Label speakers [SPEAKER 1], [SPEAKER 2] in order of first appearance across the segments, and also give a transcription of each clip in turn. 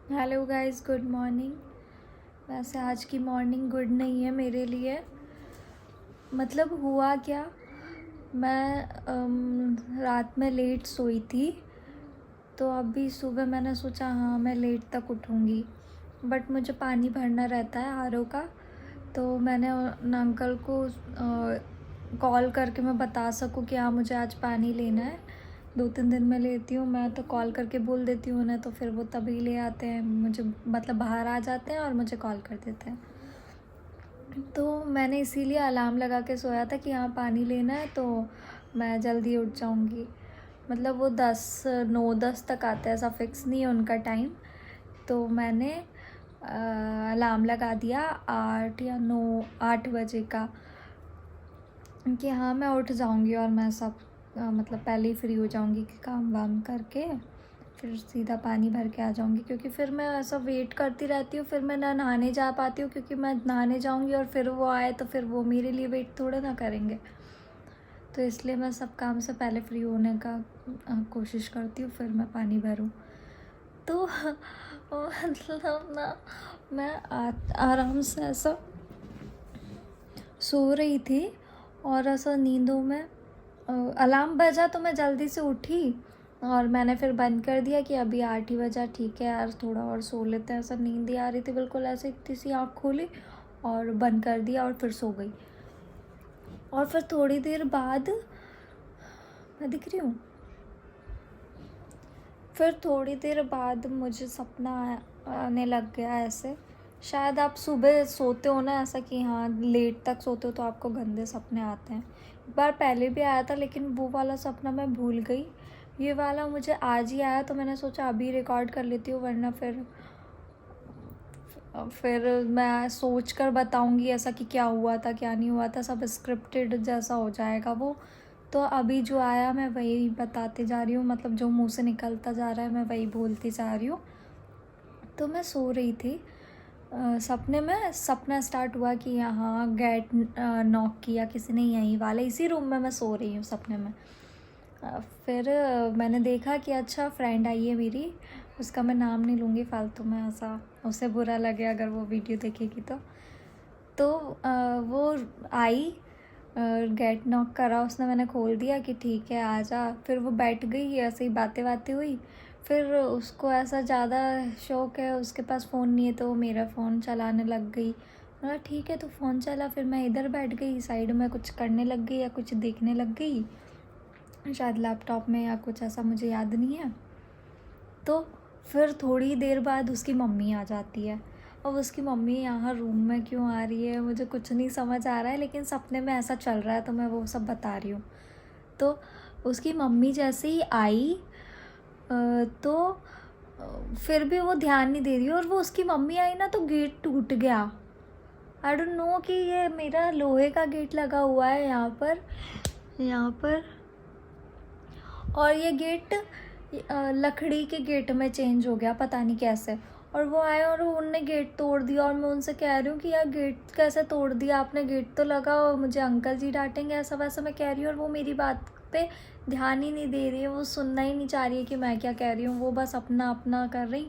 [SPEAKER 1] Hello guys, good morning. वैसे आज की मॉर्निंग गुड नहीं है मेरे लिए। मतलब हुआ क्या, मैं रात में लेट सोई थी, तो अभी सुबह मैंने सोचा हाँ मैं लेट तक उठूँगी, बट मुझे पानी भरना रहता है आरओ का। तो मैंने उन अंकल को कॉल करके मैं बता सकूँ कि हाँ मुझे आज पानी लेना है। 2-3 दिन में लेती हूँ मैं, तो कॉल करके बोल देती हूँ उन्हें, तो फिर वो तभी ले आते हैं मुझे, मतलब बाहर आ जाते हैं और मुझे कॉल कर देते हैं। तो मैंने इसीलिए अलार्म लगा के सोया था कि हाँ पानी लेना है, तो मैं जल्दी उठ जाऊँगी। मतलब वो 9-10 तक आते हैं, ऐसा फिक्स नहीं है उनका टाइम। तो मैंने अलार्म लगा दिया 8 बजे का, कि हाँ मैं उठ जाऊँगी और मैं सब मतलब पहले ही फ्री हो जाऊँगी कि काम वाम करके फिर सीधा पानी भर के आ जाऊँगी। क्योंकि फिर मैं ऐसा वेट करती रहती हूँ, फिर मैं ना नहाने जा पाती हूँ, क्योंकि मैं नहाने जाऊँगी और फिर वो आए तो फिर वो मेरे लिए वेट थोड़ा ना करेंगे। तो इसलिए मैं सब काम से पहले फ्री होने का कोशिश करती हूँ, फिर मैं पानी भरूँ। तो मतलब ना, मैं आराम से ऐसा सो रही थी और ऐसा नींदों में अलार्म बजा तो मैं जल्दी से उठी और मैंने फिर बंद कर दिया कि अभी 8 ही बजा, ठीक है यार थोड़ा और सो लेते हैं। ऐसा नींद ही आ रही थी बिल्कुल, ऐसे इतनी सी आँख खोली और बंद कर दिया और फिर सो गई। और फिर थोड़ी देर बाद, मैं दिख रही हूँ, फिर थोड़ी देर बाद मुझे सपना आने लग गया ऐसे। शायद आप सुबह सोते हो ना ऐसा कि हाँ लेट तक सोते हो तो आपको गंदे सपने आते हैं। एक बार पहले भी आया था लेकिन वो वाला सपना मैं भूल गई। ये वाला मुझे आज ही आया, तो मैंने सोचा अभी रिकॉर्ड कर लेती हूँ, वरना फिर मैं सोच कर बताऊँगी ऐसा कि क्या हुआ था क्या नहीं हुआ था, सब स्क्रिप्टेड जैसा हो जाएगा वो। तो अभी जो आया मैं वही बताते जा रही हूँ, मतलब जो मुंह से निकलता जा रहा है मैं वही बोलती जा रही हूँ। तो मैं सो रही थी, सपने में सपना स्टार्ट हुआ कि यहाँ गेट नॉक किया किसी ने, यहीं वाले इसी रूम में मैं सो रही हूँ सपने में। फिर मैंने देखा कि अच्छा फ्रेंड आई है मेरी, उसका मैं नाम नहीं लूँगी फालतू में, ऐसा उसे बुरा लगे अगर वो वीडियो देखेगी तो वो आई, गेट नॉक करा उसने, मैंने खोल दिया कि ठीक है आ जा। फिर वो बैठ गई, ऐसे ही बातें बातें हुई। फिर उसको ऐसा ज़्यादा शौक है, उसके पास फ़ोन नहीं है तो वो मेरा फ़ोन चलाने लग गई। बोला ठीक है तो फ़ोन चला। फिर मैं इधर बैठ गई साइड में, कुछ करने लग गई या कुछ देखने लग गई, शायद लैपटॉप में या कुछ ऐसा, मुझे याद नहीं है। तो फिर थोड़ी देर बाद उसकी मम्मी आ जाती है। अब उसकी मम्मी यहाँ रूम में क्यों आ रही है मुझे कुछ नहीं समझ आ रहा है, लेकिन सपने में ऐसा चल रहा है तो मैं वो सब बता रही हूँ। तो उसकी मम्मी जैसे ही आई तो फिर भी वो ध्यान नहीं दे रही, और वो उसकी मम्मी आई ना तो गेट टूट गया। आई डोंट नो कि ये मेरा लोहे का गेट लगा हुआ है यहाँ पर, और ये गेट लकड़ी के गेट में चेंज हो गया, पता नहीं कैसे। और वो आए और उनने गेट तोड़ दिया, और मैं उनसे कह रही हूँ कि यार गेट कैसे तोड़ दिया आपने, गेट तो लगा, और मुझे अंकल जी डांटेंगे ऐसा वैसा मैं कह रही हूँ। और वो मेरी बात पे ध्यान ही नहीं दे रही है, वो सुनना ही नहीं चाह रही है कि मैं क्या कह रही हूँ, वो बस अपना अपना कर रही।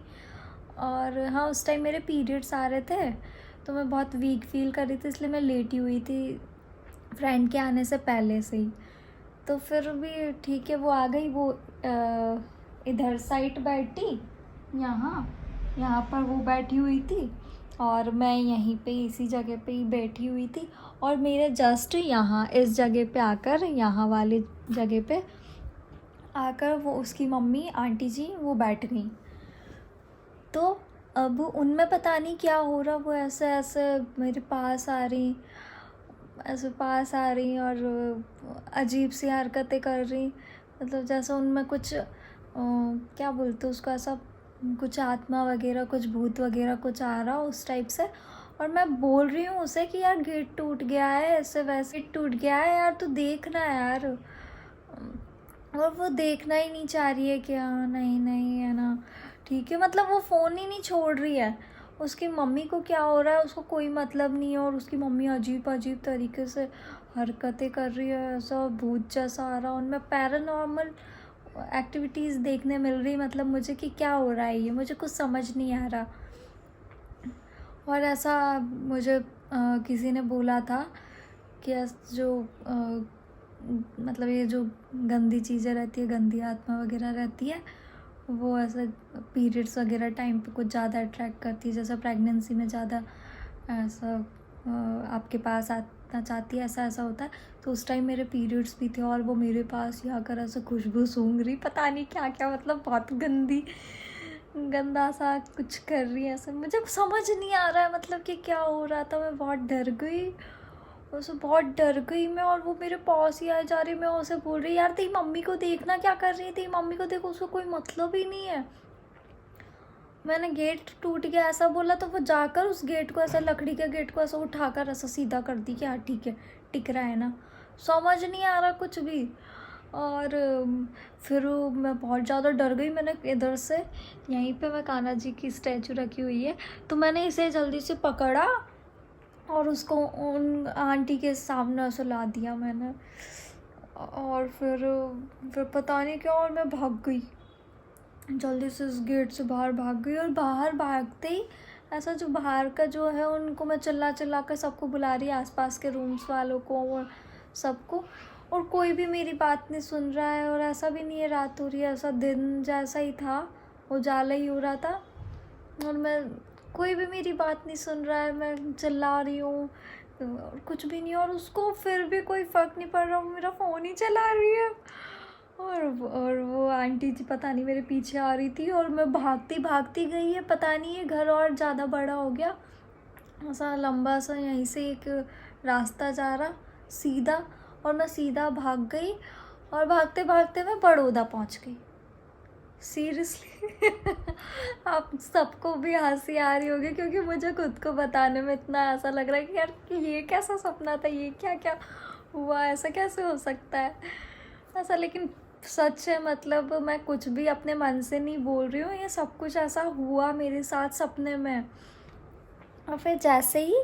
[SPEAKER 1] और हाँ उस टाइम मेरे पीरियड्स आ रहे थे, तो मैं बहुत वीक फील कर रही थी, इसलिए मैं लेटी हुई थी फ्रेंड के आने से पहले से ही। तो फिर भी ठीक है, वो आ गई, वो इधर साइड बैठी, यहाँ यहाँ पर वो बैठी हुई थी और मैं यहीं पे इसी जगह पे ही बैठी हुई थी। और मेरे जस्ट यहाँ इस जगह पे आकर, यहाँ वाले जगह पे आकर वो उसकी मम्मी आंटी जी वो बैठ गई। तो अब उनमें पता नहीं क्या हो रहा, वो ऐसे ऐसे मेरे पास आ रही, ऐसे पास आ रही और अजीब सी हरकतें कर रही, मतलब जैसा उनमें कुछ क्या बोलते उसको, ऐसा कुछ आत्मा वगैरह, कुछ भूत वगैरह कुछ आ रहा उस टाइप से। और मैं बोल रही हूँ उसे कि यार गेट टूट गया है, ऐसे वैसे टूट गया है यार, तू देखना यार। और वो देखना ही नहीं चाह रही है कि हाँ नहीं नहीं है ना, ठीक है, मतलब वो फ़ोन ही नहीं छोड़ रही है। उसकी मम्मी को क्या हो रहा है उसको कोई मतलब नहीं है, और उसकी मम्मी अजीब अजीब तरीके से हरकतें कर रही है, ऐसा भूत जैसा आ रहा, उनमें पैरानॉर्मल एक्टिविटीज़ देखने मिल रही, मतलब मुझे कि क्या हो रहा है, ये मुझे कुछ समझ नहीं आ रहा। और ऐसा मुझे किसी ने बोला था कि जो मतलब ये जो गंदी चीज़ें रहती है, गंदी आत्मा वगैरह रहती है, वो ऐसा पीरियड्स वगैरह टाइम पे कुछ ज़्यादा अट्रैक्ट करती है, जैसे प्रेगनेंसी में ज़्यादा ऐसा आपके पास आना चाहती है, ऐसा ऐसा होता है। तो उस टाइम मेरे पीरियड्स भी थे और वो मेरे पास ही आकर ऐसे खुशबू सूंघ रही, पता नहीं क्या क्या, मतलब बहुत गंदा सा कुछ कर रही है ऐसे। मुझे समझ नहीं आ रहा है मतलब कि क्या हो रहा था। मैं बहुत डर गई, उससे बहुत डर गई मैं। और वो मेरे पास ही आए जा रही, मैं उसे बोल रही यार तेरी मम्मी को देखना, क्या कर रही है, तेरी मम्मी को देखो, उसको कोई मतलब ही नहीं है। मैंने गेट टूट गया ऐसा बोला, तो वो जाकर उस गेट को ऐसा, लकड़ी के गेट को ऐसा उठाकर ऐसा सीधा कर दी कि हाँ ठीक है, टिक रहा है ना। समझ नहीं आ रहा कुछ भी। और फिर मैं बहुत ज़्यादा डर गई। मैंने इधर से, यहीं पे मैं कान्हा जी की स्टैचू रखी हुई है, तो मैंने इसे जल्दी से पकड़ा और उसको उन आंटी के सामने ऐसे ला दिया मैंने। और फिर पता नहीं क्या, और मैं भाग गई जल्दी से, उस गेट से बाहर भाग गई। और बाहर भागते ही ऐसा, जो बाहर का जो है उनको मैं चिल्ला चिल्ला कर सबको बुला रही, आसपास के रूम्स वालों को और सबको, और कोई भी मेरी बात नहीं सुन रहा है। और ऐसा भी नहीं है रात हो रही है, ऐसा दिन जैसा ही था, उजाला ही हो रहा था, और मैं, कोई भी मेरी बात नहीं सुन रहा है। मैं चिल्ला रही हूँ और कुछ भी नहीं, और उसको फिर भी कोई फ़र्क नहीं पड़ रहा, वो मेरा फ़ोन ही चला रही है। और वो आंटी जी पता नहीं मेरे पीछे आ रही थी, और मैं भागती भागती गई है। पता नहीं ये घर और ज़्यादा बड़ा हो गया, ऐसा लंबा सा यहीं से एक रास्ता जा रहा सीधा, और मैं सीधा भाग गई। और भागते भागते मैं बड़ौदा पहुंच गई। सीरियसली आप सबको भी हंसी आ रही होगी, क्योंकि मुझे खुद को बताने में इतना ऐसा लग रहा है कि यार कि ये कैसा सपना था, ये क्या क्या हुआ, ऐसा कैसे हो सकता है ऐसा। लेकिन सच है, मतलब मैं कुछ भी अपने मन से नहीं बोल रही हूँ, ये सब कुछ ऐसा हुआ मेरे साथ सपने में। और फिर जैसे ही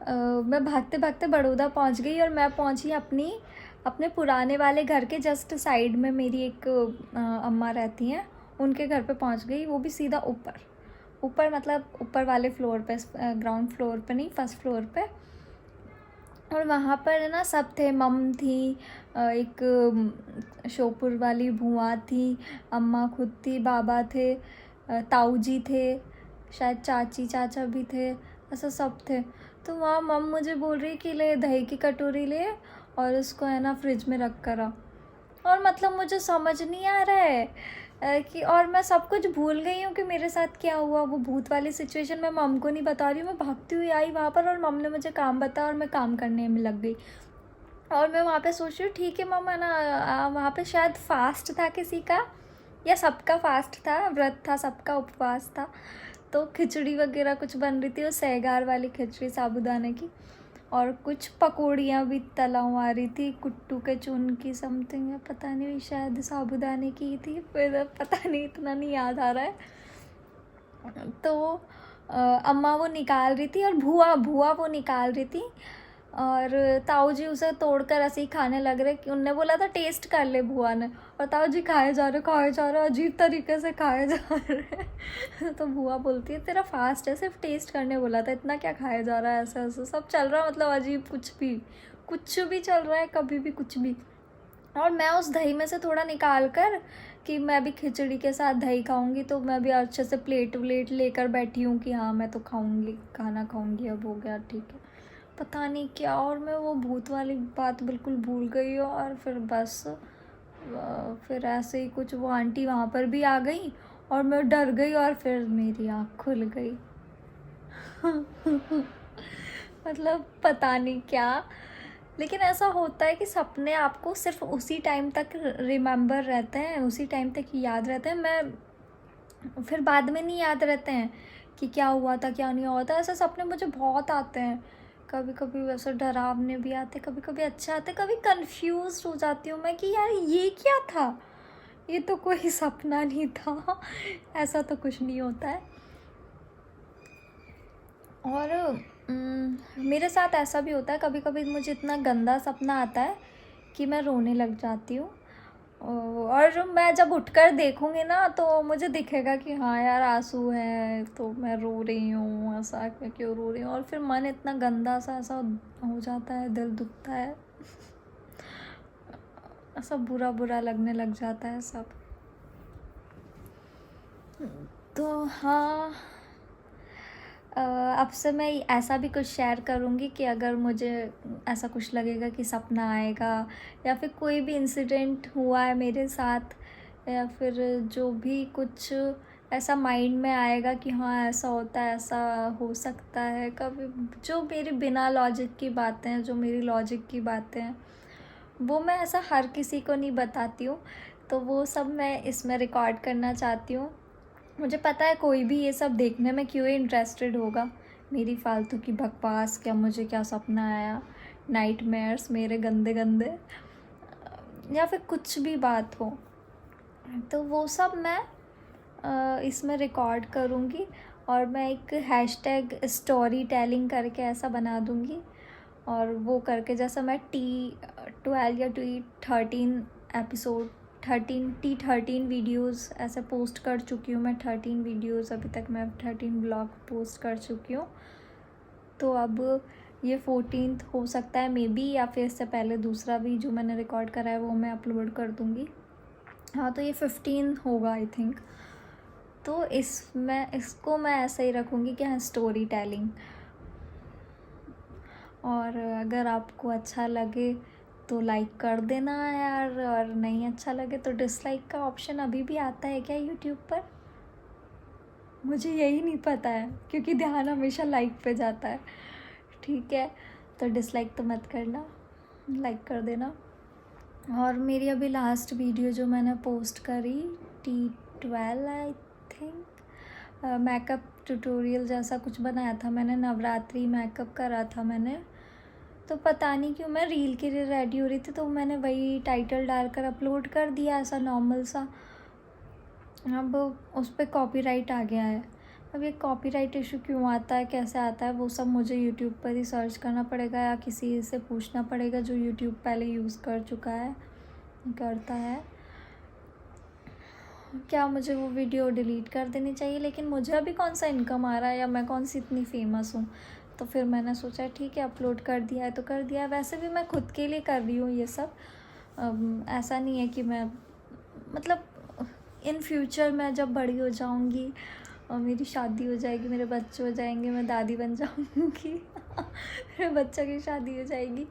[SPEAKER 1] मैं भागते भागते बड़ौदा पहुँच गई, और मैं पहुँची अपने पुराने वाले घर के जस्ट साइड में। मेरी एक अम्मा रहती हैं, उनके घर पे पहुँच गई, वो भी सीधा ऊपर ऊपर, मतलब ऊपर वाले फ्लोर पे, ग्राउंड फ्लोर पे नहीं, फर्स्ट फ्लोर पे। और वहाँ पर ना सब थे, मम थी, एक शोपुर वाली भुआ थी, अम्मा खुद थी, बाबा थे, ताऊ जी थे, शायद चाची चाचा भी थे, ऐसा सब थे। तो वहाँ मम मुझे बोल रही कि ले दही की कटोरी ले और उसको है ना फ्रिज में रख कर आ। और मतलब मुझे समझ नहीं आ रहा है कि, और मैं सब कुछ भूल गई हूँ कि मेरे साथ क्या हुआ। वो भूत वाली सिचुएशन मैं मम को नहीं बता रही हूँ। मैं भागती हुई आई वहाँ पर, और मम ने मुझे काम बताया और मैं काम करने में लग गई। और मैं वहाँ पे सोच रही हूँ ठीक है मम, है ना, वहाँ पे शायद फास्ट था किसी का, या सबका फास्ट था, व्रत था, सबका उपवास था। तो खिचड़ी वगैरह कुछ बन रही थी, वो सहगार वाली खिचड़ी साबूदाने की, और कुछ पकौड़ियाँ भी तलाऊ आ रही थी, कुट्टू के चून की समथिंग, या पता नहीं, शायद साबूदाने की थी, फिर पता नहीं, इतना नहीं याद आ रहा है। तो अम्मा वो निकाल रही थी, और भुआ भुआ वो निकाल रही थी, और ताऊ जी उसे तोड़कर ऐसे ही खाने लग रहे कि उनने बोला था टेस्ट कर ले बुआ ने, और ताऊ जी खाए जा रहे अजीब तरीके से खाए जा रहे तो बुआ बोलती है तेरा फास्ट है, सिर्फ टेस्ट करने बोला था, इतना क्या खाया जा रहा है, ऐसा ऐसा सब चल रहा है, मतलब अजीब कुछ भी चल रहा है, कभी भी कुछ भी। और मैं उस दही में से थोड़ा निकाल कर कि मैं भी खिचड़ी के साथ दही खाऊंगी, तो मैं भी अच्छे से प्लेट व्लेट लेकर बैठी हूँ कि हाँ मैं तो खाऊंगी, खाना खाऊंगी, अब हो गया ठीक है, पता नहीं क्या। और मैं वो भूत वाली बात बिल्कुल भूल गई हूँ। और फिर बस फिर ऐसे ही कुछ, वो आंटी वहाँ पर भी आ गई और मैं डर गई, और फिर मेरी आँख खुल गई मतलब पता नहीं क्या। लेकिन ऐसा होता है कि सपने आपको सिर्फ उसी टाइम तक रिमेंबर रहते हैं, उसी टाइम तक याद रहते हैं। मैं फिर बाद में नहीं याद रहते हैं कि क्या हुआ था क्या नहीं हुआ था। ऐसे सपने मुझे बहुत आते हैं, कभी कभी वैसे डरावने भी आते, कभी कभी अच्छे आते, कभी कंफ्यूज हो जाती हूँ मैं कि यार ये क्या था, ये तो कोई सपना नहीं था ऐसा तो कुछ नहीं होता है। और मेरे साथ ऐसा भी होता है, कभी कभी मुझे इतना गंदा सपना आता है कि मैं रोने लग जाती हूँ। और मैं जब उठकर देखूँगी ना तो मुझे दिखेगा कि हाँ यार आंसू है, तो मैं रो रही हूँ, ऐसा क्यों रो रही हूँ, और फिर मन इतना गंदा सा ऐसा हो जाता है, दिल दुखता है, ऐसा बुरा बुरा लगने लग जाता है सब। तो हाँ, अब से मैं ऐसा भी कुछ शेयर करूँगी कि अगर मुझे ऐसा कुछ लगेगा कि सपना आएगा या फिर कोई भी इंसिडेंट हुआ है मेरे साथ, या फिर जो भी कुछ ऐसा माइंड में आएगा कि हाँ ऐसा होता है, ऐसा हो सकता है कभी, जो मेरी बिना लॉजिक की बातें हैं, जो मेरी लॉजिक की बातें हैं, वो मैं ऐसा हर किसी को नहीं बताती हूँ। तो वो सब मैं इसमें रिकॉर्ड करना चाहती हूँ। मुझे पता है कोई भी ये सब देखने में क्यों इंटरेस्टेड होगा, मेरी फालतू की बकवास, क्या मुझे क्या सपना आया, नाइटमेयर्स मेरे गंदे गंदे, या फिर कुछ भी बात हो, तो वो सब मैं इसमें रिकॉर्ड करूँगी। और मैं एक हैशटैग स्टोरी टेलिंग करके ऐसा बना दूँगी, और वो करके जैसा मैं T12 या T13 एपिसोड 13 वीडियोस ऐसे पोस्ट कर चुकी हूँ मैं। 13 वीडियोस अभी तक मैं 13 ब्लॉग पोस्ट कर चुकी हूँ। तो अब ये 14th हो सकता है मे बी, या फिर इससे पहले दूसरा भी जो मैंने रिकॉर्ड करा है वो मैं अपलोड कर दूँगी। हाँ, तो ये 15 होगा आई थिंक। तो इसको मैं ऐसे ही रखूँगी कि हाँ स्टोरी टेलिंग। और अगर आपको अच्छा लगे तो लाइक कर देना यार, और नहीं अच्छा लगे तो डिसलाइक का ऑप्शन अभी भी आता है क्या यूट्यूब पर? मुझे यही नहीं पता है, क्योंकि ध्यान हमेशा लाइक पे जाता है। ठीक है, तो डिसलाइक तो मत करना, लाइक कर देना। और मेरी अभी लास्ट वीडियो जो मैंने पोस्ट करी T12 I think, makeup tutorial जैसा कुछ बनाया था मैंने, नवरात्रि मेकअप करा था मैंने। तो पता नहीं क्यों मैं रील के लिए रेडी हो रही थी, तो मैंने वही टाइटल डालकर अपलोड कर दिया ऐसा नॉर्मल सा। अब उस पर कॉपीराइट आ गया है। अब ये कॉपीराइट इशू क्यों आता है, कैसे आता है, वो सब मुझे यूट्यूब पर ही सर्च करना पड़ेगा, या किसी से पूछना पड़ेगा जो यूट्यूब पहले यूज़ कर चुका है, करता है। क्या मुझे वो वीडियो डिलीट कर देनी चाहिए? लेकिन मुझे अभी कौन सा इनकम आ रहा है, या मैं कौन सी इतनी फेमस हूँ? तो फिर मैंने सोचा ठीक है, अपलोड कर दिया है तो कर दिया है। वैसे भी मैं खुद के लिए कर रही हूँ ये सब। ऐसा नहीं है कि मैं, मतलब इन फ्यूचर मैं जब बड़ी हो जाऊँगी और मेरी शादी हो जाएगी, मेरे बच्चे हो जाएंगे, मैं दादी बन जाऊँगी मेरे बच्चों की शादी हो जाएगी,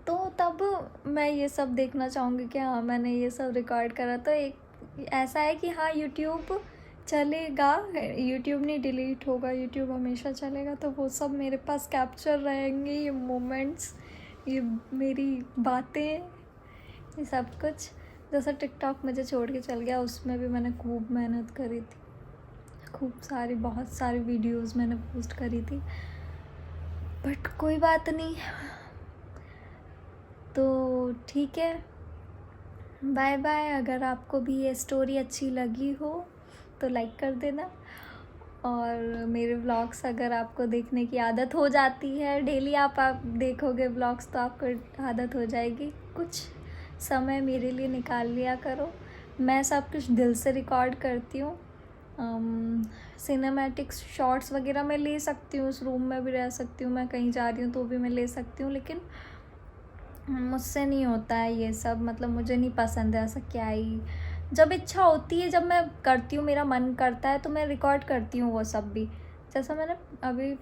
[SPEAKER 1] तो तब मैं ये सब देखना चाहूँगी कि हाँ मैंने ये सब रिकॉर्ड करा। तो एक ऐसा है कि हाँ यूट्यूब चलेगा, यूट्यूब नहीं डिलीट होगा, यूट्यूब हमेशा चलेगा। तो वो सब मेरे पास कैप्चर रहेंगे, ये मोमेंट्स, ये मेरी बातें, ये सब कुछ। जैसा टिकटॉक मुझे छोड़ के चल गया, उसमें भी मैंने खूब मेहनत करी थी, खूब सारी, बहुत सारी वीडियोस मैंने पोस्ट करी थी, बट कोई बात नहीं। तो ठीक है, बाय बाय। अगर आपको भी ये स्टोरी अच्छी लगी हो तो लाइक कर देना, और मेरे व्लॉग्स अगर आपको देखने की आदत हो जाती है, डेली आप देखोगे व्लॉग्स तो आपको आदत हो जाएगी। कुछ समय मेरे लिए निकाल लिया करो। मैं सब कुछ दिल से रिकॉर्ड करती हूँ। सिनेमैटिक्स शॉट्स वगैरह मैं ले सकती हूँ, उस रूम में भी रह सकती हूँ, मैं कहीं जा रही हूँ तो भी मैं ले सकती हूँ, लेकिन मुझसे नहीं होता है ये सब। मतलब मुझे नहीं पसंद है ऐसा, क्या ही, जब इच्छा होती है, जब मैं करती हूँ, मेरा मन करता है तो मैं रिकॉर्ड करती हूँ वो सब भी। जैसा मैंने अभी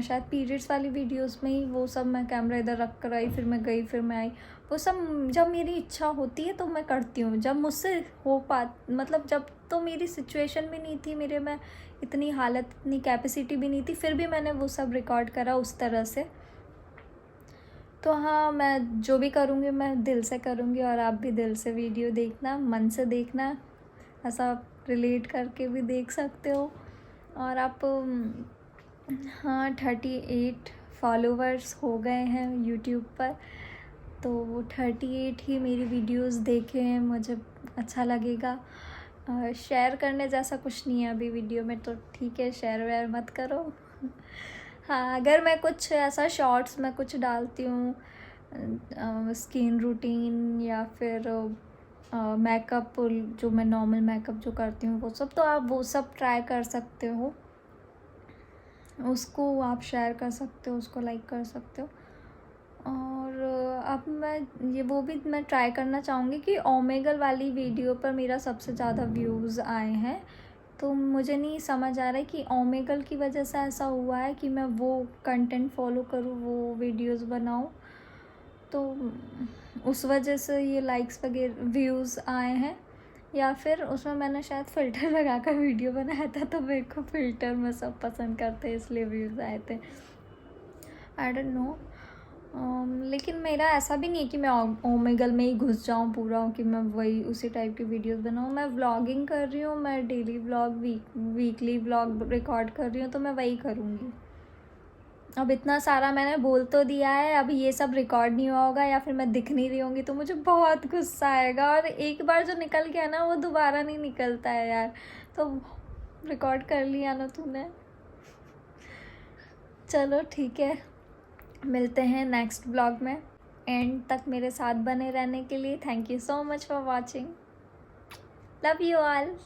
[SPEAKER 1] शायद पीरियड्स वाली वीडियोस में ही वो सब, मैं कैमरा इधर रख कर आई, फिर मैं गई, फिर मैं आई, वो सब जब मेरी इच्छा होती है तो मैं करती हूँ। जब मुझसे मतलब जब तो मेरी सिचुएशन भी नहीं थी, मेरे में इतनी हालत, इतनी कैपेसिटी भी नहीं थी, फिर भी मैंने वो सब रिकॉर्ड करा उस तरह से। तो हाँ, मैं जो भी करूँगी मैं दिल से करूँगी, और आप भी दिल से वीडियो देखना, मन से देखना, ऐसा रिलेट करके भी देख सकते हो। और आप हाँ 38 फॉलोवर्स हो गए हैं यूट्यूब पर, तो वो 38 ही मेरी वीडियोस देखे हैं, मुझे अच्छा लगेगा। शेयर करने जैसा कुछ नहीं है अभी वीडियो में, तो ठीक है, शेयर वेयर मत करो हाँ, अगर मैं कुछ ऐसा शॉर्ट्स में कुछ डालती हूँ, स्किन रूटीन या फिर मेकअप, जो मैं नॉर्मल मेकअप जो करती हूँ वो सब, तो आप वो सब ट्राई कर सकते हो, उसको आप शेयर कर सकते हो, उसको लाइक कर सकते हो। और अब मैं वो भी मैं ट्राई करना चाहूँगी कि ओमेगल वाली वीडियो पर मेरा सबसे ज़्यादा व्यूज़ आए हैं, तो मुझे नहीं समझ आ रहा है कि ओमेगल की वजह से ऐसा हुआ है कि मैं वो कंटेंट फॉलो करूँ, वो वीडियोस बनाऊँ, तो उस वजह से ये लाइक्स वगैरह व्यूज़ आए हैं, या फिर उसमें मैंने शायद फ़िल्टर लगा कर वीडियो बनाया था, तो मेरे को फ़िल्टर में सब पसंद करते हैं इसलिए व्यूज़ आए थे, आई डोंट नो। लेकिन मेरा ऐसा भी नहीं है कि मैं ओमेगल में ही घुस जाऊँ पूरा, कि मैं वही उसी टाइप की वीडियोस बनाऊँ। मैं व्लॉगिंग कर रही हूँ, मैं daily vlog, weekly vlog record कर रही हूँ, तो मैं वही करूँगी। अब इतना सारा मैंने बोल तो दिया है, अब ये सब रिकॉर्ड नहीं हुआ होगा या फिर मैं दिख नहीं रही होंगी तो मुझे बहुत गुस्सा आएगा, और एक बार जो निकल गया ना वो दोबारा नहीं निकलता है यार। तो रिकॉर्ड कर लिया ना तूने। चलो ठीक है, मिलते हैं नेक्स्ट ब्लॉग में। एंड तक मेरे साथ बने रहने के लिए thank you so much for watching. Love you all.